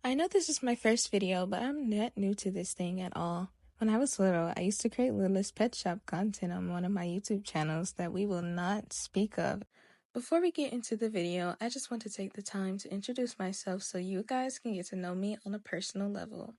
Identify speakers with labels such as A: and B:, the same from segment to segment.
A: I know this is my first video, but I'm not new to this thing at all. When I was little, I used to create Littlest Pet Shop content on one of my YouTube channels that we will not speak of. Before we get into the video, I just want to take the time to introduce myself so you guys can get to know me on a personal level.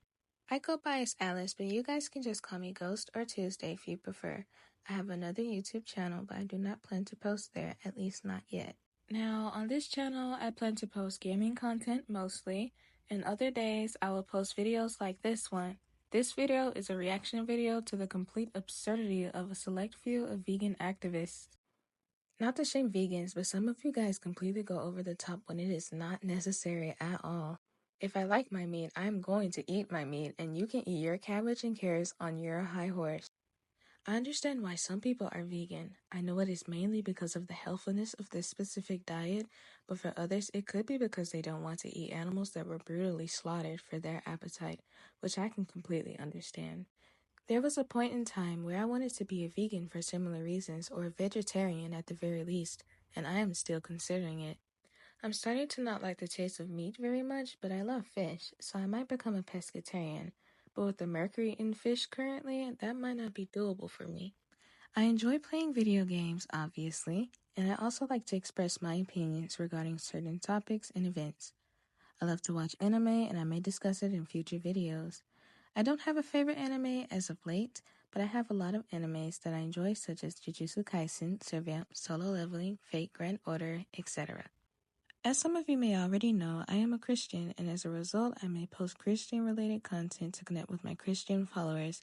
A: I go by as Alice, but you guys can just call me Ghost or Tuesday if you prefer. I have another YouTube channel, but I do not plan to post there, at least not yet. Now, on this channel, I plan to post gaming content mostly, and other days I will post videos like this one. This video is a reaction video to the complete absurdity of a select few of vegan activists. Not to shame vegans, but some of you guys completely go over the top when it is not necessary at all. If I like my meat, I am going to eat my meat, and you can eat your cabbage and carrots on your high horse. I understand why some people are vegan. I know it is mainly because of the healthfulness of this specific diet, but for others it could be because they don't want to eat animals that were brutally slaughtered for their appetite, which I can completely understand. There was a point in time where I wanted to be a vegan for similar reasons, or a vegetarian at the very least, and I am still considering it. I'm starting to not like the taste of meat very much, but I love fish, so I might become a pescatarian. But with the mercury in fish currently, that might not be doable for me. I enjoy playing video games, obviously, and I also like to express my opinions regarding certain topics and events. I love to watch anime, and I may discuss it in future videos. I don't have a favorite anime as of late, but I have a lot of animes that I enjoy, such as Jujutsu Kaisen, Survamp, Solo Leveling, Fate Grand Order, etc. As some of you may already know, I am a Christian, and as a result, I may post Christian-related content to connect with my Christian followers.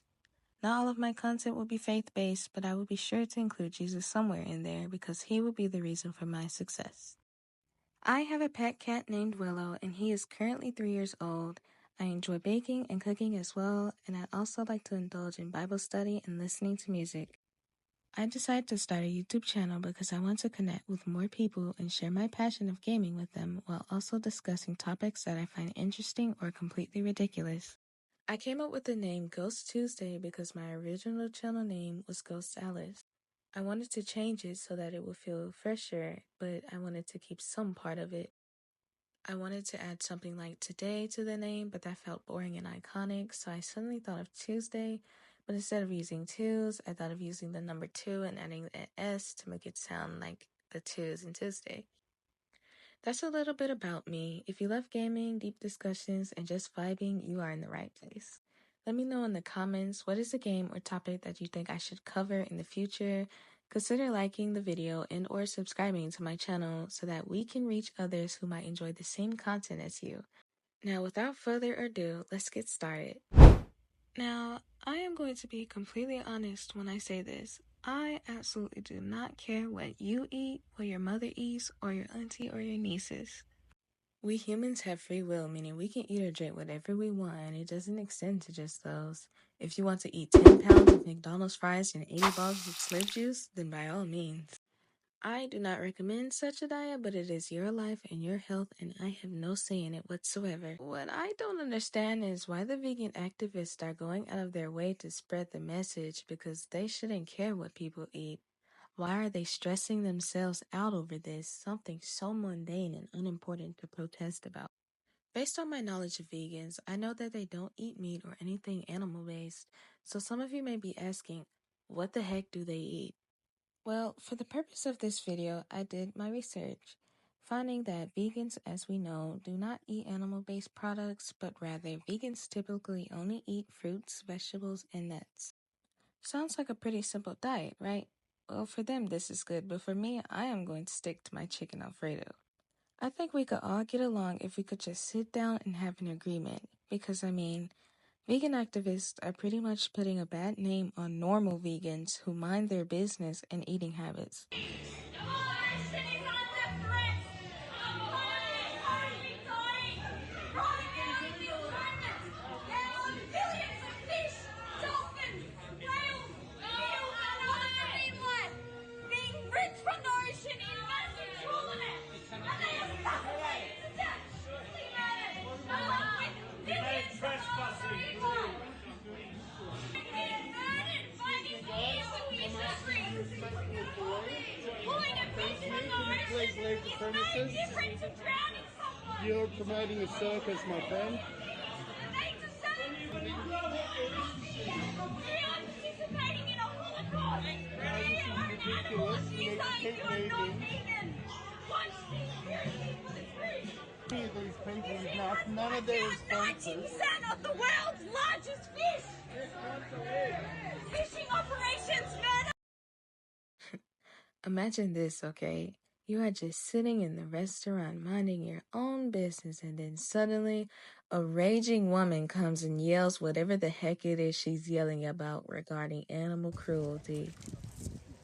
A: Not all of my content will be faith-based, but I will be sure to include Jesus somewhere in there because he will be the reason for my success. I have a pet cat named Willow, and he is currently 3 years old. I enjoy baking and cooking as well, and I also like to indulge in Bible study and listening to music. I decided to start a YouTube channel because I want to connect with more people and share my passion of gaming with them while also discussing topics that I find interesting or completely ridiculous. I came up with the name Ghost2'sDay because my original channel name was Ghost Alice. I wanted to change it so that it would feel fresher, but I wanted to keep some part of it. I wanted to add something like today to the name, but that felt boring and iconic, so I suddenly thought of Tuesday, but instead of using twos, I thought of using the number 2 and adding an S to make it sound like the twos in Tuesday. That's a little bit about me. If you love gaming, deep discussions, and just vibing, you are in the right place. Let me know in the comments what is a game or topic that you think I should cover in the future. Consider liking the video and or subscribing to my channel so that we can reach others who might enjoy the same content as you. Now, without further ado, let's get started. Now, I am going to be completely honest when I say this. I absolutely do not care what you eat, what your mother eats, or your auntie or your nieces. We humans have free will, meaning we can eat or drink whatever we want, and it doesn't extend to just those. If you want to eat 10 pounds of McDonald's fries and 80 bottles of Slim Juice, then by all means. I do not recommend such a diet, but it is your life and your health, and I have no say in it whatsoever. What I don't understand is why the vegan activists are going out of their way to spread the message because they shouldn't care what people eat. Why are they stressing themselves out over this, something so mundane and unimportant to protest about? Based on my knowledge of vegans, I know that they don't eat meat or anything animal-based, so some of you may be asking, what the heck do they eat? Well, for the purpose of this video, I did my research, finding that vegans, as we know, do not eat animal-based products, but rather vegans typically only eat fruits, vegetables, and nuts. Sounds like a pretty simple diet, right? Well, for them this is good, but for me, I am going to stick to my chicken Alfredo. I think we could all get along if we could just sit down and have an agreement, because vegan activists are pretty much putting a bad name on normal vegans who mind their business and eating habits.
B: Please leave the premises. You're promoting a circus, my friend. These penguins now, none of their responses. 90% of the world's largest fish! Fishing operations, man!
A: Imagine this, okay? You are just sitting in the restaurant minding your own business, and then suddenly a raging woman comes and yells whatever the heck it is she's yelling about regarding animal cruelty.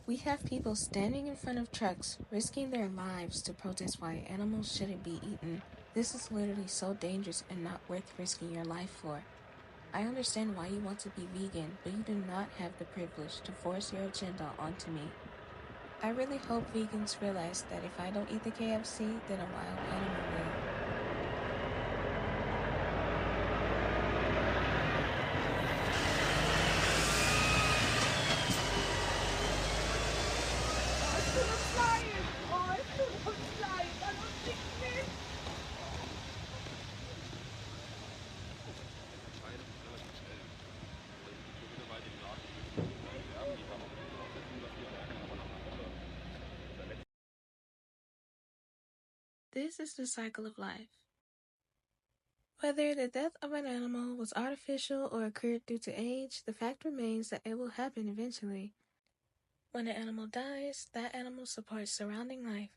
A: We have people standing in front of trucks risking their lives to protest why animals shouldn't be eaten. This is literally so dangerous and not worth risking your life for. I understand why you want to be vegan, but you do not have the privilege to force your agenda onto me. I really hope vegans realize that if I don't eat the KFC, then a wild animal will. This is the cycle of life. Whether the death of an animal was artificial or occurred due to age, the fact remains that it will happen eventually. When an animal dies, that animal supports surrounding life.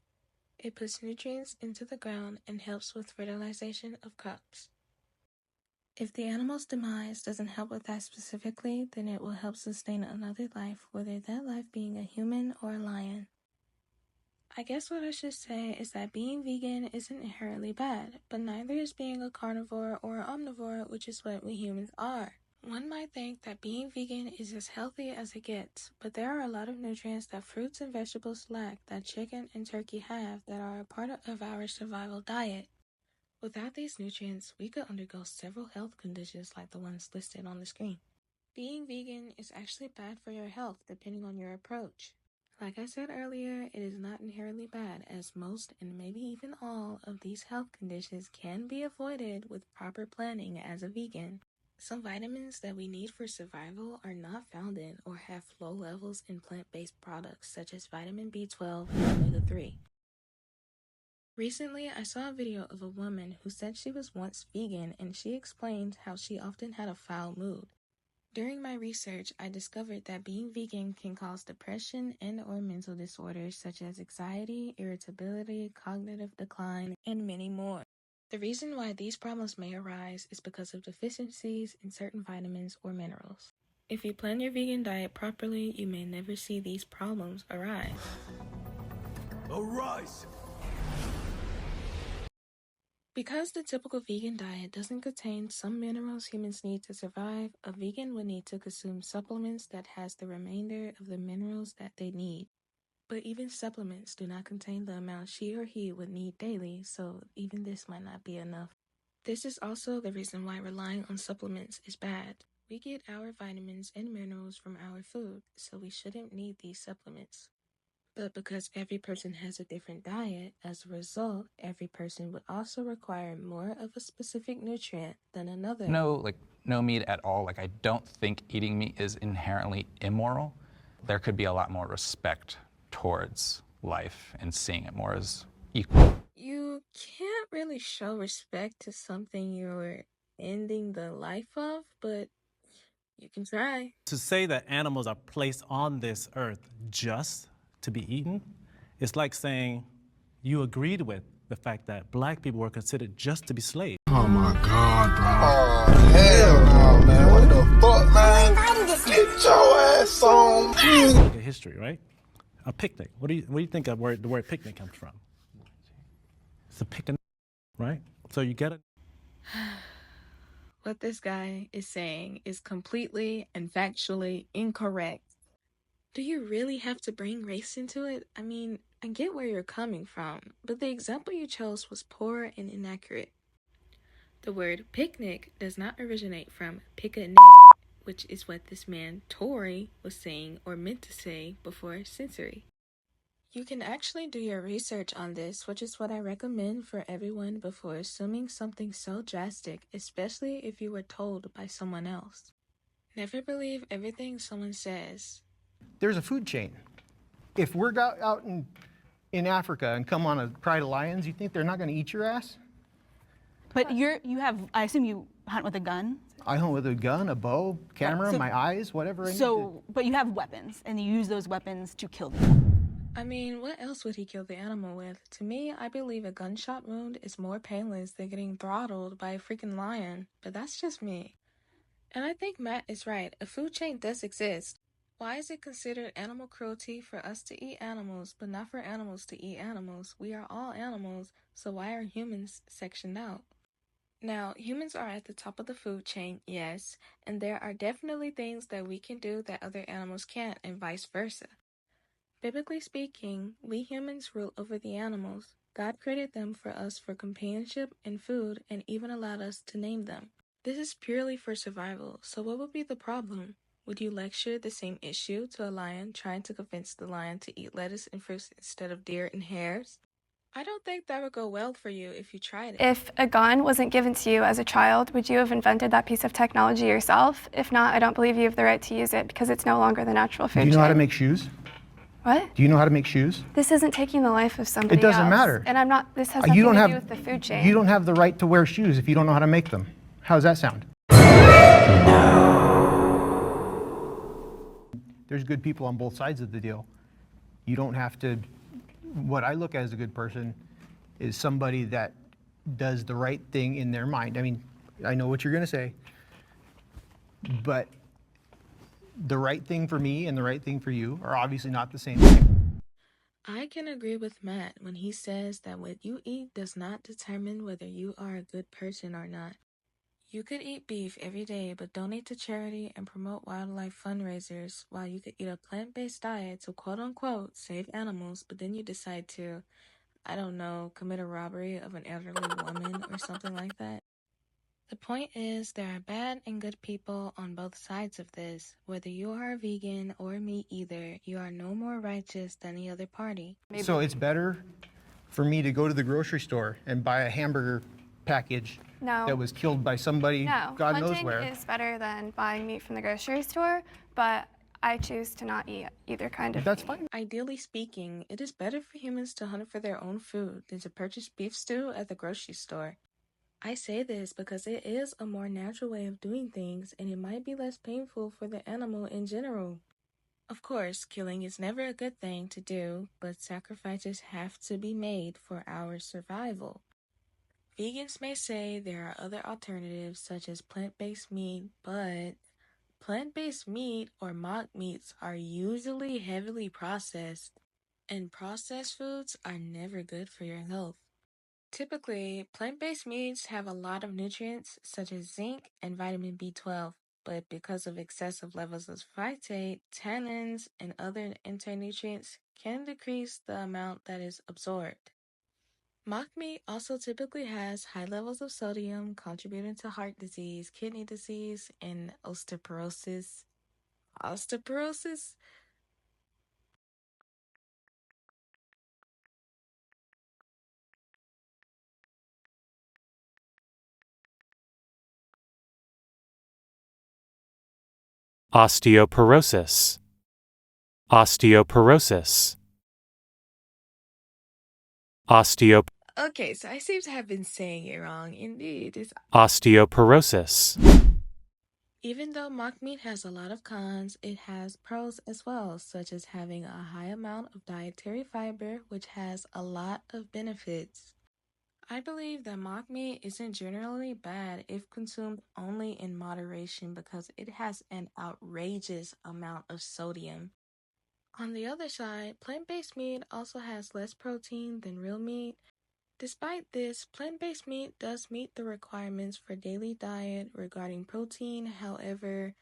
A: It puts nutrients into the ground and helps with fertilization of crops. If the animal's demise doesn't help with that specifically, then it will help sustain another life, whether that life being a human or a lion. I guess what I should say is that being vegan isn't inherently bad, but neither is being a carnivore or an omnivore, which is what we humans are. One might think that being vegan is as healthy as it gets, but there are a lot of nutrients that fruits and vegetables lack that chicken and turkey have that are a part of our survival diet. Without these nutrients, we could undergo several health conditions like the ones listed on the screen. Being vegan is actually bad for your health depending on your approach. Like I said earlier, it is not inherently bad, as most and maybe even all of these health conditions can be avoided with proper planning as a vegan. Some vitamins that we need for survival are not found in or have low levels in plant-based products such as vitamin B12 and omega-3. Recently, I saw a video of a woman who said she was once vegan, and she explained how she often had a foul mood. During my research, I discovered that being vegan can cause depression and or mental disorders such as anxiety, irritability, cognitive decline, and many more. The reason why these problems may arise is because of deficiencies in certain vitamins or minerals. If you plan your vegan diet properly, you may never see these problems arise. Arise! Because the typical vegan diet doesn't contain some minerals humans need to survive, a vegan would need to consume supplements that has the remainder of the minerals that they need. But even supplements do not contain the amount she or he would need daily, so even this might not be enough. This is also the reason why relying on supplements is bad. We get our vitamins and minerals from our food, so we shouldn't need these supplements. But because every person has a different diet, as a result, every person would also require more of a specific nutrient than another.
C: No meat at all. I don't think eating meat is inherently immoral. There could be a lot more respect towards life and seeing it more as equal.
A: You can't really show respect to something you're ending the life of, but you can try.
D: To say that animals are placed on this earth just to be eaten, it's like saying you agreed with the fact that black people were considered just to be slaves.
B: Oh my God, bro. Oh, hell no, man. What the fuck, man? Get your ass on.
D: Look at history, right? A picnic. What do you think the word picnic comes from? It's a picnic, right? So you get it.
A: What this guy is saying is completely and factually incorrect. Do you really have to bring race into it? I mean, I get where you're coming from, but the example you chose was poor and inaccurate. The word picnic does not originate from picnic, which is what this man, Tory, was saying or meant to say before censoring. You can actually do your research on this, which is what I recommend for everyone before assuming something so drastic, especially if you were told by someone else. Never believe everything someone says.
E: There's a food chain. If we're out in Africa and come on a pride of lions, you think they're not going to eat your ass?
F: But I assume you hunt with a gun?
E: I hunt with a gun, a bow, camera, my eyes, whatever I need to.
F: But you have weapons, and you use those weapons to kill them.
A: I mean, what else would he kill the animal with? To me, I believe a gunshot wound is more painless than getting throttled by a freaking lion, but that's just me. And I think Matt is right, a food chain does exist. Why is it considered animal cruelty for us to eat animals, but not for animals to eat animals? We are all animals, so why are humans sectioned out? Now, humans are at the top of the food chain, yes, and there are definitely things that we can do that other animals can't, and vice versa. Biblically speaking, we humans rule over the animals. God created them for us for companionship and food, and even allowed us to name them. This is purely for survival, so what would be the problem? Would you lecture the same issue to a lion trying to convince the lion to eat lettuce and fruits instead of deer and hares? I don't think that would go well for you if you tried it.
G: If a gun wasn't given to you as a child, would you have invented that piece of technology yourself? If not, I don't believe you have the right to use it because it's no longer the natural food chain.
E: Do you know how to make shoes?
G: What?
E: Do you know how to make shoes?
G: This isn't taking the life of somebody else.
E: It doesn't matter.
G: And this has nothing to do with the food chain.
E: You don't have the right to wear shoes if you don't know how to make them. How does that sound? There's good people on both sides of the deal. You don't have to. What I look at as a good person is somebody that does the right thing in their mind. I mean, I know what you're going to say, but the right thing for me and the right thing for you are obviously not the same thing.
A: I can agree with Matt when he says that what you eat does not determine whether you are a good person or not. You could eat beef every day, but donate to charity and promote wildlife fundraisers, while you could eat a plant-based diet to quote-unquote save animals, but then you decide to, I don't know, commit a robbery of an elderly woman or something like that. The point is, there are bad and good people on both sides of this. Whether you are a vegan or meat eater, you are no more righteous than the other party.
E: So it's better for me to go to the grocery store and buy a hamburger package that was killed by somebody, God knows where.
G: Hunting is better than buying meat from the grocery store, but I choose to not eat either kind of
E: That's
G: meat.
E: fine.
A: Ideally speaking, it is better for humans to hunt for their own food than to purchase beef stew at the grocery store. I say this because it is a more natural way of doing things, and it might be less painful for the animal in general. Of course, killing is never a good thing to do, but sacrifices have to be made for our survival. Vegans may say there are other alternatives such as plant-based meat, but plant-based meat or mock meats are usually heavily processed, and processed foods are never good for your health. Typically, plant-based meats have a lot of nutrients such as zinc and vitamin B12, but because of excessive levels of phytate, tannins, and other anti-nutrients can decrease the amount that is absorbed. Mock meat also typically has high levels of sodium, contributing to heart disease, kidney disease, and osteoporosis. Osteoporosis?
H: Osteoporosis. Osteoporosis.
A: Okay, so I seem to have been saying it wrong. Indeed, it's
H: Osteoporosis.
A: Even though mock meat has a lot of cons, it has pros as well, such as having a high amount of dietary fiber, which has a lot of benefits. I believe that mock meat isn't generally bad if consumed only in moderation because it has an outrageous amount of sodium. On the other side, plant-based meat also has less protein than real meat. Despite this, plant-based meat does meet the requirements for daily diet regarding protein. However,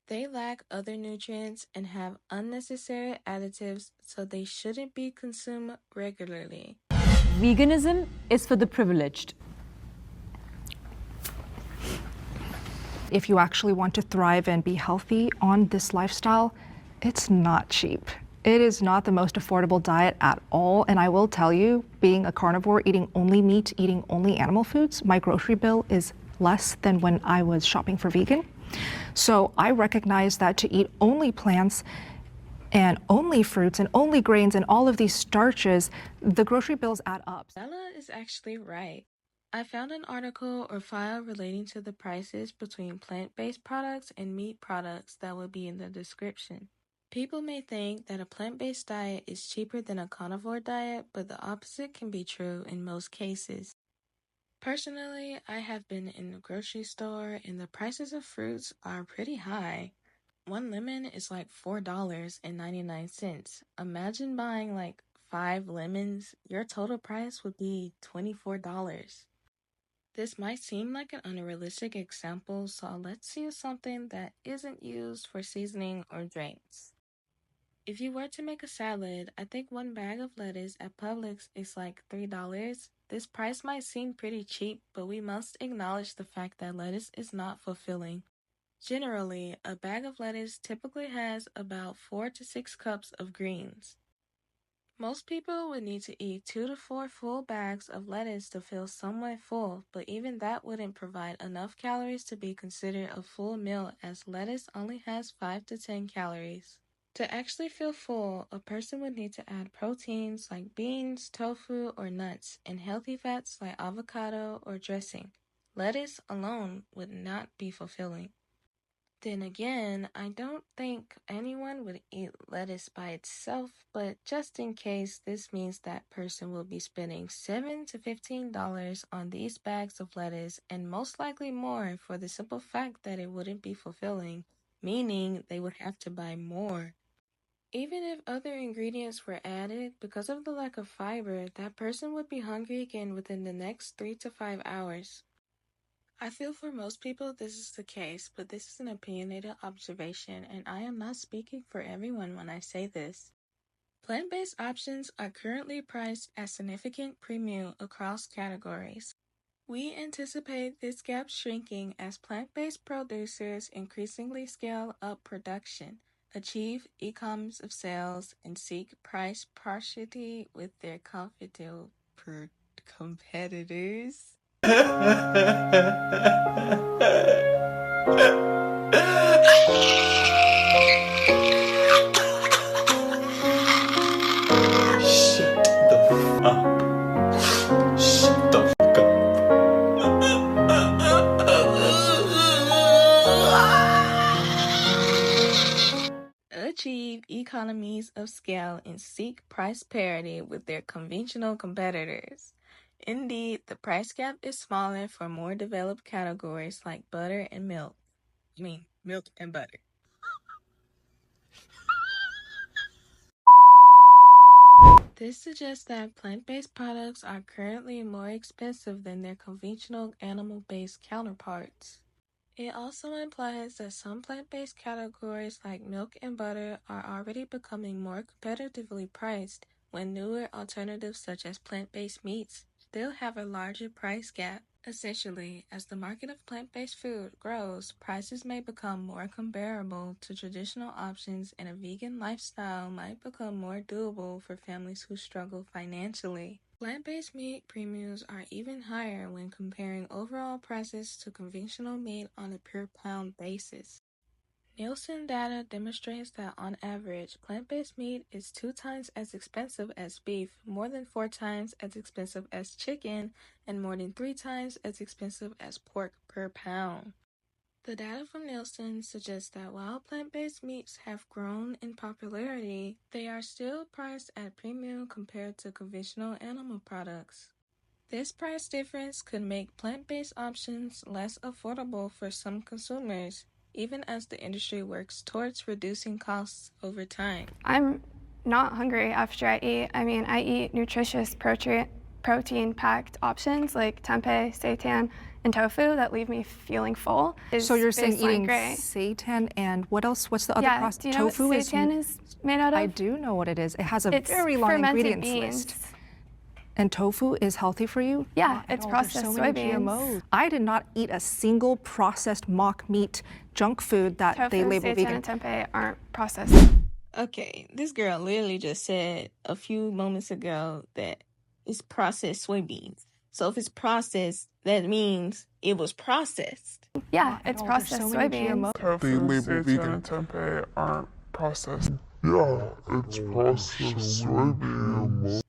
A: they lack other nutrients and have unnecessary additives, so they shouldn't be consumed regularly.
I: Veganism is for the privileged.
J: If you actually want to thrive and be healthy on this lifestyle, it's not cheap. It is not the most affordable diet at all, and I will tell you, being a carnivore, eating only meat, eating only animal foods, my grocery bill is less than when I was shopping for vegan. So I recognize that to eat only plants and only fruits and only grains and all of these starches, the grocery bills add up.
A: Bella is actually right. I found an article or file relating to the prices between plant-based products and meat products that will be in the description. People may think that a plant-based diet is cheaper than a carnivore diet, but the opposite can be true in most cases. Personally, I have been in the grocery store and the prices of fruits are pretty high. One lemon is like $4.99. Imagine buying like 5 lemons. Your total price would be $24. This might seem like an unrealistic example, so let's use something that isn't used for seasoning or drinks. If you were to make a salad, I think one bag of lettuce at Publix is like $3. This price might seem pretty cheap, but we must acknowledge the fact that lettuce is not fulfilling. Generally, a bag of lettuce typically has about 4 to 6 cups of greens. Most people would need to eat 2 to 4 full bags of lettuce to feel somewhat full, but even that wouldn't provide enough calories to be considered a full meal, as lettuce only has 5 to 10 calories. To actually feel full, a person would need to add proteins like beans, tofu, or nuts, and healthy fats like avocado or dressing. Lettuce alone would not be fulfilling. Then again, I don't think anyone would eat lettuce by itself, but just in case, this means that person will be spending $7 to $15 on these bags of lettuce, and most likely more, for the simple fact that it wouldn't be fulfilling, meaning they would have to buy more. Even if other ingredients were added, because of the lack of fiber, that person would be hungry again within the next 3 to 5 hours. I feel for most people this is the case, but this is an opinionated observation, and I am not speaking for everyone when I say this. Plant-based options are currently priced at significant premium across categories. We anticipate this gap shrinking as plant-based producers increasingly scale up production, achieve economies of sales, and seek price parity with their competitors. Achieve economies of scale and seek price parity with their conventional competitors. Indeed, the price gap is smaller for more developed categories like butter and milk. Milk and butter. This suggests that plant-based products are currently more expensive than their conventional animal-based counterparts. It also implies that some plant-based categories like milk and butter are already becoming more competitively priced, when newer alternatives such as plant-based meats still have a larger price gap. Essentially, as the market of plant-based food grows, prices may become more comparable to traditional options, and a vegan lifestyle might become more doable for families who struggle financially. Plant-based meat premiums are even higher when comparing overall prices to conventional meat on a per-pound basis. Nielsen data demonstrates that on average, plant-based meat is 2 times as expensive as beef, more than 4 times as expensive as chicken, and more than 3 times as expensive as pork per pound. The data from Nielsen suggests that while plant-based meats have grown in popularity, they are still priced at premium compared to conventional animal products. This price difference could make plant-based options less affordable for some consumers, even as the industry works towards reducing costs over time.
G: I'm not hungry after I eat. I eat nutritious protein-packed options like tempeh, seitan, and tofu that leave me feeling full.
J: So you're saying eating
G: great.
J: seitan and what else? What's the other process?
G: Do you know
J: Tofu
G: what seitan is made out of?
J: I do know what it is. It has a
G: It's
J: very long
G: fermented
J: ingredients
G: beans.
J: list. And tofu is healthy for you?
G: Yeah, it's processed
J: There's so many
G: soybeans.
J: GMOs. I did not eat a single processed mock meat junk food that
G: Tofu,
J: they label
G: seitan,
J: vegan.
G: and tempeh aren't processed.
A: Okay, this girl literally just said a few moments ago that it's processed soybeans. So if it's processed, that means it was processed.
G: Yeah, it's processed soybeans.
B: They label vegan and tempeh aren't processed. Yeah, it's processed soybeans.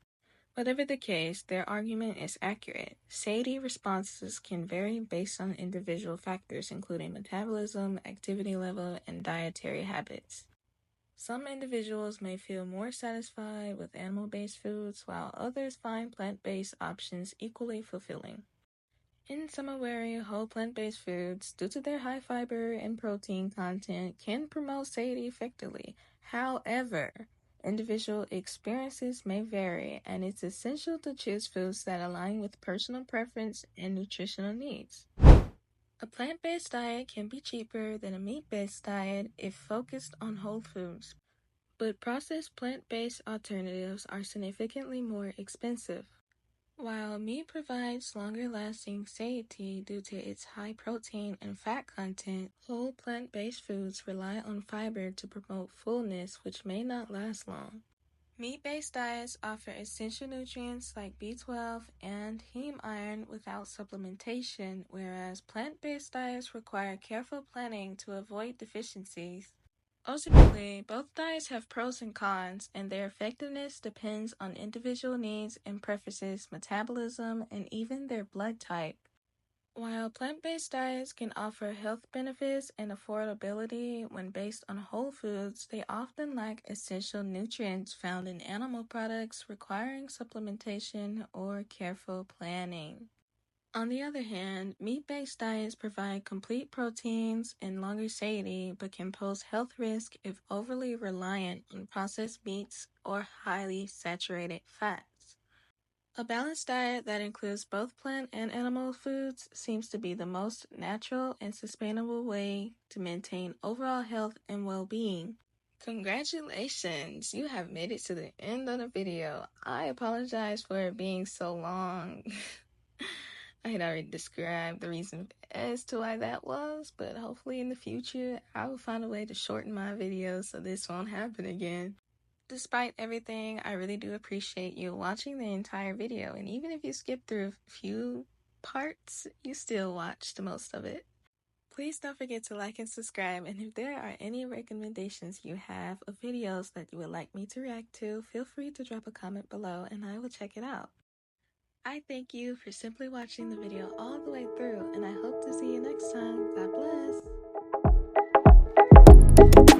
A: Whatever the case, their argument is accurate. Satiety responses can vary based on individual factors, including metabolism, activity level, and dietary habits. Some individuals may feel more satisfied with animal-based foods, while others find plant-based options equally fulfilling. In summary, whole plant-based foods, due to their high fiber and protein content, can promote satiety effectively. However, individual experiences may vary, and it's essential to choose foods that align with personal preference and nutritional needs. A plant-based diet can be cheaper than a meat-based diet if focused on whole foods, but processed plant-based alternatives are significantly more expensive. While meat provides longer-lasting satiety due to its high protein and fat content, whole plant-based foods rely on fiber to promote fullness, which may not last long. Meat-based diets offer essential nutrients like B12 and heme iron without supplementation, whereas plant-based diets require careful planning to avoid deficiencies. Ultimately, both diets have pros and cons, and their effectiveness depends on individual needs and preferences, metabolism, and even their blood type. While plant-based diets can offer health benefits and affordability when based on whole foods, they often lack essential nutrients found in animal products, requiring supplementation or careful planning. On the other hand, meat-based diets provide complete proteins and longer satiety, but can pose health risk if overly reliant on processed meats or highly saturated fats. A balanced diet that includes both plant and animal foods seems to be the most natural and sustainable way to maintain overall health and well-being. Congratulations! You have made it to the end of the video. I apologize for it being so long. I had already described the reason as to why that was, but hopefully in the future I will find a way to shorten my videos so this won't happen again. Despite everything, I really do appreciate you watching the entire video, and even if you skip through a few parts, you still watched most of it. Please don't forget to like and subscribe, and if there are any recommendations you have of videos that you would like me to react to, feel free to drop a comment below and I will check it out. I thank you for simply watching the video all the way through, and I hope to see you next time. God bless!